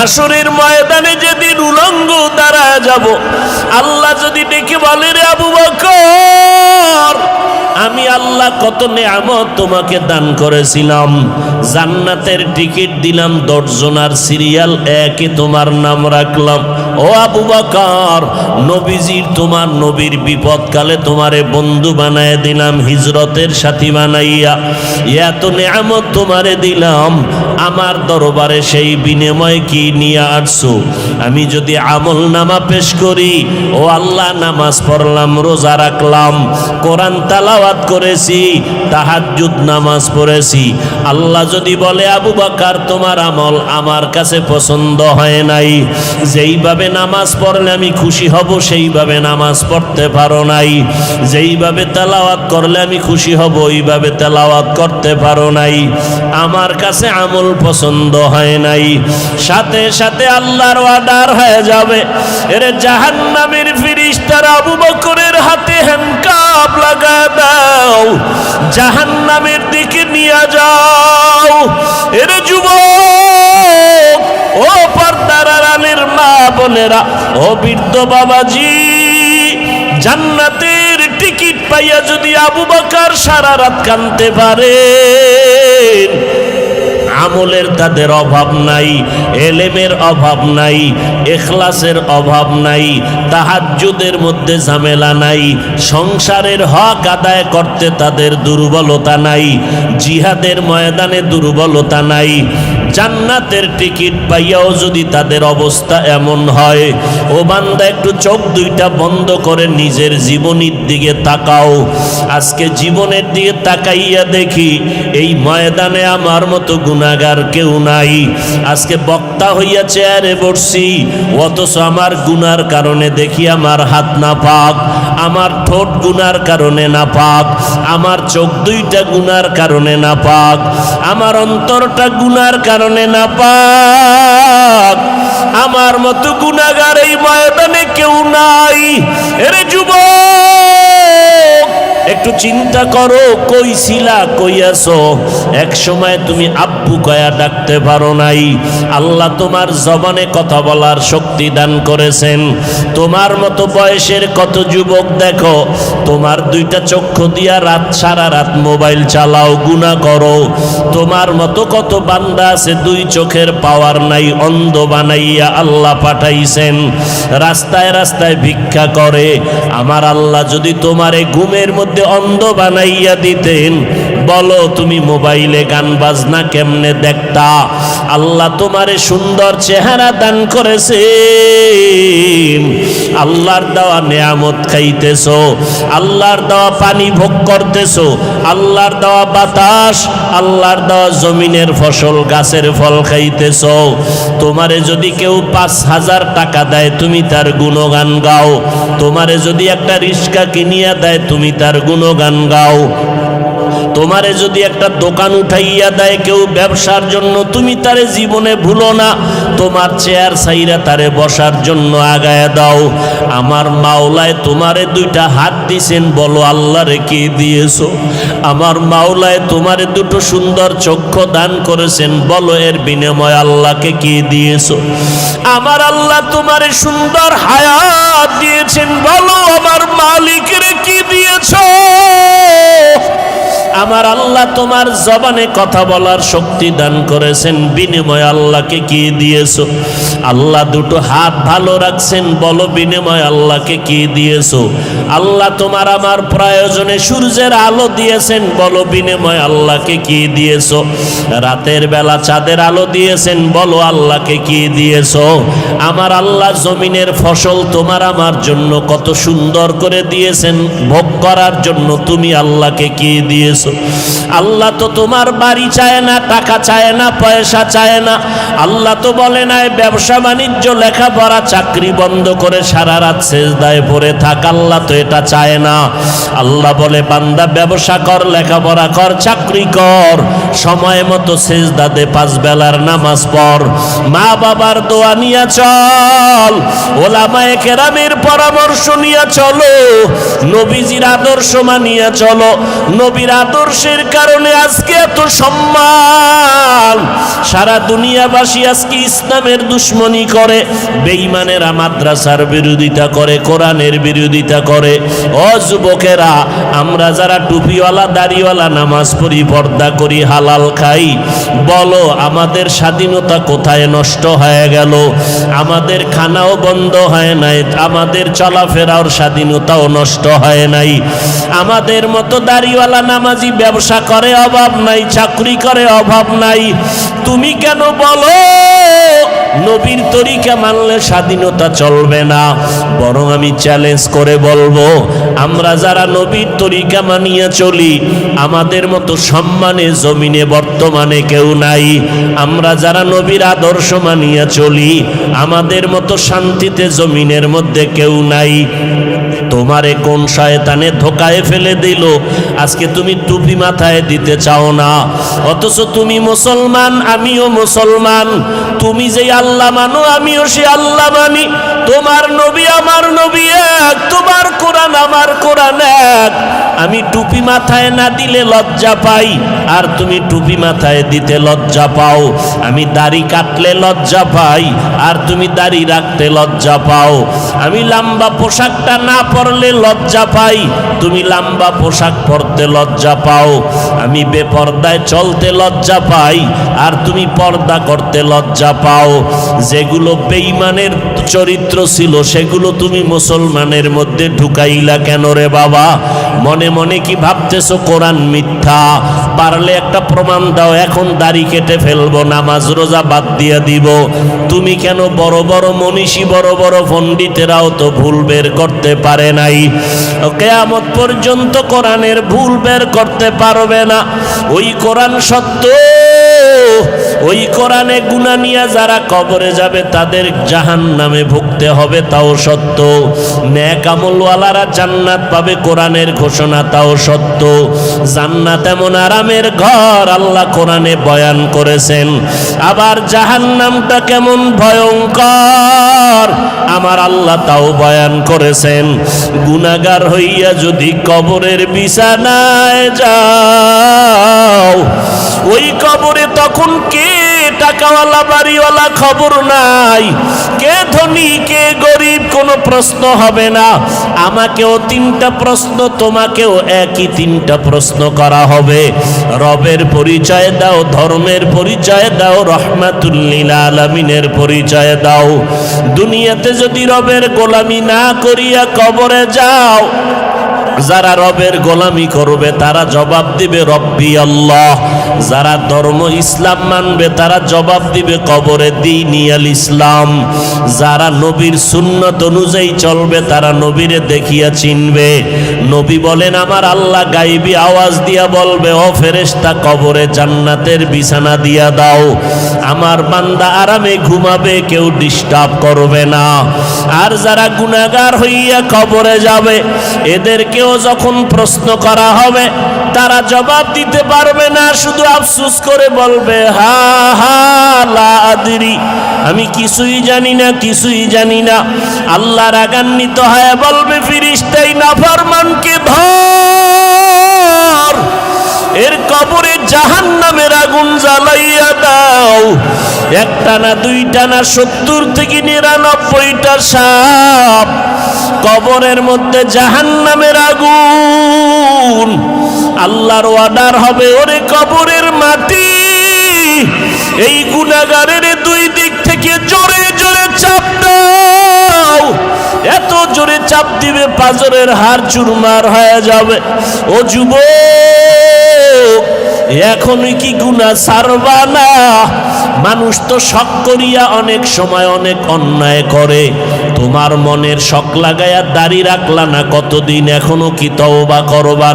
হাসরের ময়দানে যেদিন উলঙ্গ দাঁড়ায় যাব, আল্লাহ যদি ডেকে বলে, রে আবু বকর, আমি আল্লাহ কত নেয়ামত তোমাকে দান করেছিলাম, জান্নাতের টিকিট দিলাম 10 জনার সিরিয়াল 1-এ তোমার নাম রাখলাম। ও আবু বকর, নবীজির তোমার নবীর বিপদকালে তোমারে বন্ধু বানায় দিলাম, হিজরতের সাথী বানাইয়া এত নেয়ামত তোমারে দিলাম, আমার দরবারে সেই বিনিময় কি নিয়ে আসছো? আমি যদি আমল নামা পেশ করি, ও আল্লাহ নামাজ পড়লাম, রোজা রাখলাম, কোরআন তালাওয়াত করেছি, তাহাজ্জুদ নামাজ পড়েছি, আল্লাহ যদি বলে আবু বকর তোমার আমল আমার কাছে পছন্দ হয় নাই, যেইভাবে নামাজ পড়লে আমি খুশি হব সেইভাবে নামাজ পড়তে পারো নাই, যেইভাবে তেলাওয়াত করলে আমি খুশি হব ওইভাবে তেলাওয়াত করতে পারো নাই, আমার কাছে আমল পছন্দ হয় নাই, সাথে সাথে আল্লাহর অর্ডার হয়ে যাবে, এর জাহান্নামের ফেরেশতারা আবু বকরের হাতে হ্যান্ডকাপ লাগায় দাও, জাহান্নামের দিকে নিয়ে যাও। এর যুবক, ও পর্দার আড়ালের মা বোনেরা, ও বৃদ্ধ বাবাজি, জান্নাতের টিকিট পাইয়া যদি আবু বকর সারা রাত কাঁদতে পারে, আমলের তাদের অভাব নাই, এলেমের অভাব নাই, ইখলাসের অভাব নাই, তাহাজ্জুদের মধ্যে ঝামেলা নাই, সংসারের হক আদায় করতে তাদের দুর্বলতা নাই, জিহাদের ময়দানে দুর্বলতা নাই, জান্নাতের টিকিট পাইয়াও যদি তাদের অবস্থা এমন হয়, ও বান্দা একটু চোখ দুইটা বন্ধ করে নিজের জীবনের দিকে তাকাও। আজকে জীবনের দিকে তাকাইয়া দেখি এই ময়দানে আমার মতো গুনাহগার কেউ নাই। আজকে বক্তা হইয়া চেয়ারে বসছি, অথচ আমার গুনার কারণে দেখি আমার হাত না পাক, আমার ঠোঁট গুনার কারণে না পাক, আমার চোখ দুইটা গুনার কারণে না পাক, আমার অন্তরটা গুনার কারণে না পাক। আমার মতো গুনাহগার এই ময়দানে কেউ নাই। এরে যুবক, একটু চিন্তা করো, কই ছিলা, কই আছো? এক সময় তুমি আব্বু কয়া ডাকতে পারো নাই। আল্লাহ তোমার জবানে কথা বলার শক্তি দান করেছেন। তোমার মতো বয়সের কত যুবক দেখো, তোমার দুইটা চক্ষু দিয়া সারা রাত মোবাইল চালাও, গুনাহ করো। তোমার মতো কত বান্দা আছে দুই চোখের পাওয়ার নাই, অন্ধ বানাইয়া আল্লাহ পাঠাইছেন, রাস্তায় রাস্তায় ভিক্ষা করে। আমার আল্লাহ যদি তোমারে ঘুমের মধ্যে অন্ধ বানাইয়া দিতেন, বলো তুমি মোবাইলে গান বাজনা কেমনে দেখতা? আল্লাহ তোমারে সুন্দর চেহারা দান করেছেন, আল্লাহর দেওয়া নেয়ামত খাইতেছো, আল্লাহর দেওয়া পানি ভোগ করতেছো, আল্লাহর দেওয়া বাতাস, আল্লাহর দেওয়া জমিনের ফসল গাছের ফল খাইতেছো। তোমারে যদি কেউ 5,000 টাকা দেয়, তুমি তার গুণগান গাও। তোমারে যদি একটা রিক্সা কিনিয়া দেয়, তুমি তার গুণগান গাও। তোমারে যদি একটা দোকান উঠাইয়া দেয় কেউ ব্যবসার জন্য, তুমি তারে জীবনে ভুলো না, তোমার চেয়ার ছাইরা তারে বসার জন্য আগায় দাও। আমার মাওলায় তোমারে দুইটা হাত দিছেন, বলো আল্লাহরে কি দিয়েছো? আমার মাওলায় তোমারে দুটো সুন্দর চক্ষু দান করেছেন, বলো এর বিনিময়ে আল্লাহকে কি দিয়েছো? আমার আল্লাহ তোমারে সুন্দর হায়াত দিয়েছেন, বলো আমার মালিকের কি দিয়েছো? আমার আল্লাহ তোমার জবানে কথা বলার শক্তি দান করেছেন, বিনিময়ে আল্লাহকে কি দিয়েছো? আল্লাহ দুটো হাত ভালো রাখছেন, বলো বিনিময়ে আল্লাহকে কি দিয়েছো? আল্লাহ তোমার আমার প্রয়োজনে সূর্যের আলো দিয়েছেন, বলো বিনিময়ে আল্লাহকে কি দিয়েছো? রাতের বেলা চাঁদের আলো দিয়েছেন, বলো আল্লাহকে কি দিয়েছো? আমার আল্লাহ জমিনের ফসল তোমার আমার জন্য কত সুন্দর করে দিয়েছেন, ভোগ করার জন্য তুমি আল্লাহকে কি দিয়েছো? আল্লাহ তো তোমার বাড়ি চায় না, টাকা চায় না, পয়সা চায় না। আল্লাহ তো বলে নাই ব্যবসা বাণিজ্য লেখাপড়া চাকরি বন্ধ করে সারা রাত সেজদায় পড়ে থাক, আল্লাহ তো এটা চায় না। আল্লাহ বলে বান্দা ব্যবসা কর, লেখাপড়া কর, চাকরি কর, সময় মতো সেজদা দে, 5 বেলার নামাজ পড়, মা বাবার দোয়া নিয়ে চল, ওলামায়ে কেরামের পরামর্শ নিয়ে চলো, নবীজির আদর্শ মানিয়ে চলো। নবীর আদর্শের কারণে আজকে এত সম্মান। সারা দুনিয়াবাসী আজকে ইসলামের দুশ্মনী করে, বেঈমানেরা মাদ্রাসার বিরোধিতা করে, কোরআনের বিরোধিতা করে। ও যুবকেরা, আমরা যারা টুপিওয়ালা দাড়িওয়ালা নামাজ পড়ি, পর্দা করি, হালাল খাই, বলো আমাদের স্বাধীনতা কোথায় নষ্ট হয়ে গেল? আমাদের খানাও বন্ধ হয় নাই, আমাদের চলাফেরার স্বাধীনতাও নষ্ট হয় নাই। আমাদের মতো দাড়িওয়ালা নামাজি ব্যবসা করে, অভাব নাই, চাকরি করে, অভাব নাই। তুমি কেন বলো নবীর তরিকা মানলে স্বাধীনতা চলবে না? বরং আমি চ্যালেঞ্জ করে বলবো, আমরা যারা নবীর তরিকা মানিয়ে চলি, আমাদের মতো সম্মানে জমিনে বর্তমানে কেউ নাই। আমরা যারা নবীর আদর্শ মানিয়ে চলি, আমাদের মতো শান্তিতে জমিনের মধ্যে কেউ নাই। তোমারে কোন শয়তানে ধোকায় ফেলে দিল, আজকে তুমি টুপি মাথায় দিতে চাও না, অথচ তুমি মুসলমান, আমিও মুসলমান। তুমি যে আল্লাহ মানো, আমিও সে আল্লাহ মানি। তোমার নবী আমার নবী এক, তোমার কোরআন আমার কোরআন এক। আমি টুপি মাথায় না দিলে লজ্জা পাই, আর তুমি টুপি মাথায় দিতে লজ্জা পাও। আমি দাড়ি কাটলে লজ্জা পাই, আর তুমি দাড়ি রাখতে লজ্জা পাও। আমি লম্বা পোশাকটা না পরলে লজ্জা পাই, তুমি লম্বা পোশাক পরতে লজ্জা পাও। আমি বেপর্দায় চলতে লজ্জা পাই, আর তুমি পর্দা করতে লজ্জা পাও। যেগুলো বেঈমানের চরিত্র ছিল, সেগুলো তুমি মুসলমানের মধ্যে ঢুকাইলা কেন রে বাবা? মনে মনে কি ভাবতেছো কোরআন মিথ্যা? পারলে একটা প্রমাণ দাও, এখন দাড়ি কেটে ফেলবো, নামাজ রোজা বাদ দিয়ে দিব। তুমি কেন? বড় বড় মনীষী, বড় বড় পণ্ডিতেরাও তো ভুল বের করতে পারে নাই। কিয়ামত পর্যন্ত কোরআনের ভুল বের করতে পারবে না। ওই কোরআন সত্য, ওই কোরআনে গুনাহ নিয়ে যারা কবরে যাবে তাদের জাহান্নামে ভুগতে হবে, তাও সত্য। নেক আমলওয়ালারা জান্নাত পাবে, কোরআনের ঘোষণা, তাও সত্য। জান্নাত এমন আরামের ঘর, আল্লাহ কোরআনে বয়ান করেছেন। আবার জাহান্নামটা কেমন ভয়ঙ্কর, আমার আল্লাহ তাও বয়ান করেছেন। গুনাহগার হইয়া যদি কবরের বিছানায় যাও, ওই কবরে তখন কে টাকাওয়ালা বাড়িওয়ালা খবর নাই, কে ধনী কে গরিব কোনো প্রশ্ন হবে না। আমাকেও তিনটা প্রশ্ন, তোমাকেও একই তিনটা প্রশ্ন করা হবে। রবের পরিচয় দাও, ধর্মের পরিচয় দাও, রহমাতুল লিল আলামিনের পরিচয় দাও। দুনিয়াতে যদি রবের গোলামি না করিয়া কবরে যাও, যারা রবের গোলামি করবে তারা জবাব দিবে রব্বি আল্লাহ। যারা ধর্ম ইসলাম মানবে তারা জবাব দিবে কবরে দীনি আল ইসলাম। যারা নবীর সুন্নত অনুযায়ী চলবে তারা নবীরে দেখিয়া চিনবে। নবী বলেন, আমার আল্লাহ গাইবি আওয়াজ দিয়া বলবে, ও ফেরেশতা, কবরে জান্নাতের বিছানা দিয়া দাও, আমার বান্দা আরামে ঘুমাবে, কেউ ডিস্টার্ব করবে না। আর যারা গুনাহগার হইয়া কবরে যাবে, এদেরকেও যখন প্রশ্ন করা হবে তারা জবাব দিতে পারবে না, শুধু আফসোস করে বলবে, হা হা লা আদরি, আমি কিছুই জানি না, কিছুই জানি না। আল্লাহ রাগান্বিত হয়ে বলবে, ফেরেশতাই নাফরমানকে ধর, এর কবরে জাহান্নামের আগুন জ্বালাইয়া দাও। একটা না, দুইটা না, 70 থেকে 99টা সাপ কবরের মধ্যে জাহান্নামের আগুন। আল্লাহর অর্ডার হবে, ওরে কবরের মাটি, এই গুনাহগারের দুই দিক থেকে জোরে জোরে চাপ দাও। এত জোরে চাপ দিবে পাজরের হাড় চুরমার হয়ে যাবে। ও যুবক, এখনই কি গুনাহ ছাড়বা না? মানুষ তো শখ করিয়া অনেক সময় অনেক অন্যায় করে। তোমার মনের শখ লাগাইয়া দাড়ি রাখলা না কতদিন, এখনো কি তওবা করবা না?